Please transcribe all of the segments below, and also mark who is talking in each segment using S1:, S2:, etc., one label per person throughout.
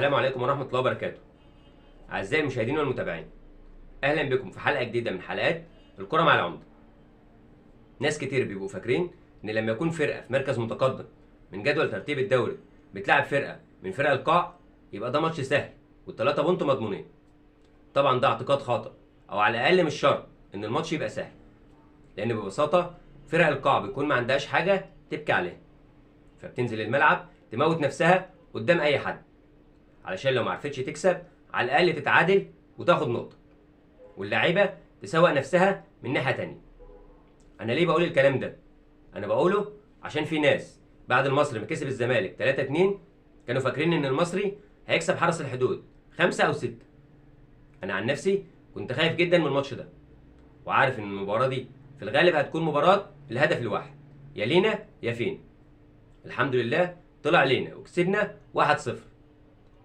S1: السلام عليكم ورحمة الله وبركاته. أعزائي المشاهدين والمتابعين، أهلا بكم في حلقة جديدة من حلقات الكرة مع العمدة. ناس كتير بيبقوا فاكرين إن لما يكون فرقة في مركز متقدم من جدول ترتيب الدوري بتلعب فرقة من فرق القاع يبقى ده ماتش سهل والتلاتة بونت مضمونين. طبعا ده اعتقاد خاطئ، أو على الأقل مش شرط إن الماتش يبقى سهل، لأن ببساطة فرق القاع بيكون ما عندهاش حاجة تبكي عليها، فبتنزل الملعب تموت نفسها قدام أي حد علشان لو معرفتش تكسب على الاقل تتعادل وتاخد نقطه، واللاعيبه تسوق نفسها من ناحيه تانية. انا ليه بقول الكلام ده؟ انا بقوله عشان في ناس بعد المصري ما كسب الزمالك 3-2 كانوا فاكرين ان المصري هيكسب حرس الحدود 5 أو 6. انا عن نفسي كنت خايف جدا من الماتش ده، وعارف ان المباراه دي في الغالب هتكون مباراه الهدف الواحد، يا لينا يا فين. الحمد لله طلع لينا وكسبنا 1-0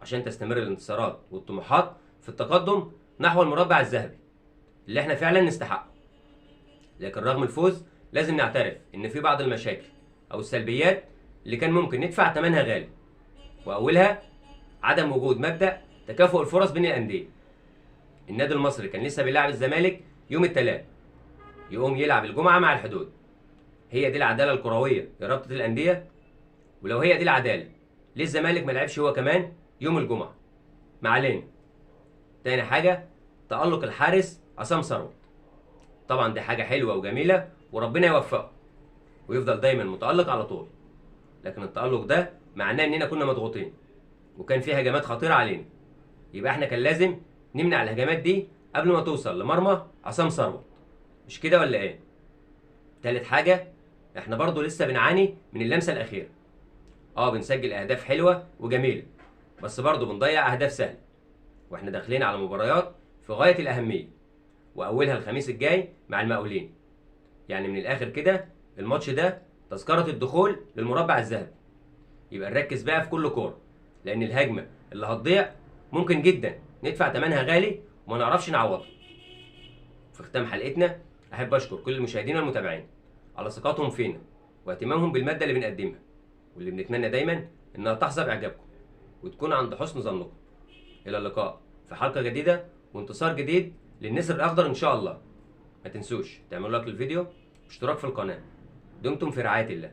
S1: عشان تستمر الانتصارات والطموحات في التقدم نحو المربع الذهبي اللي احنا فعلا نستحقه. لكن رغم الفوز لازم نعترف ان في بعض المشاكل او السلبيات اللي كان ممكن ندفع ثمنها غالي، واولها عدم وجود مبدأ تكافؤ الفرص بين الانديه. النادي المصري كان لسه بيلعب الزمالك يوم الثلاث، يقوم يلعب الجمعه مع الحدود. هي دي العداله الكرويه يا رابطه الانديه؟ ولو هي دي العداله، ليه الزمالك ما لعبش هو كمان يوم الجمعه؟ ما علينا. تاني حاجة، تألق الحارس عصام ثروت. طبعا دي حاجة حلوة وجميلة وربنا يوفقه ويفضل دايما متألق على طول، لكن التألق ده معناه اننا كنا مضغوطين وكان في هجمات خطيرة علينا، يبقى احنا كان لازم نمنع الهجمات دي قبل ما توصل لمرمى عصام ثروت، مش كده ولا ايه؟ تالت حاجة، احنا برضو لسه بنعاني من اللمسة الأخيرة. بنسجل أهداف حلوة وجميلة، بس برضو بنضيع أهداف سهلة، واحنا داخلين على مباريات في غاية الأهمية، وأولها الخميس الجاي مع المقاولين. يعني من الآخر كده الماتش ده تذكرة الدخول للمربع الذهبي. يبقى نركز بقى في كل كورة، لأن الهجمة اللي هتضيع ممكن جدا ندفع ثمنها غالي وما نعرفش نعوضها. في ختام حلقتنا أحب أشكر كل المشاهدين والمتابعين على ثقتهم فينا واهتمامهم بالمادة اللي بنقدمها، واللي بنتمنى دايما إنها تحظى بإعجابكم وتكون عند حسن ظنكم. إلى اللقاء في حلقة جديدة وانتصار جديد للنسر الأخضر إن شاء الله. ما تنسوش تعملوا لايك للفيديو واشتراك في القناة. دمتم في رعاية الله.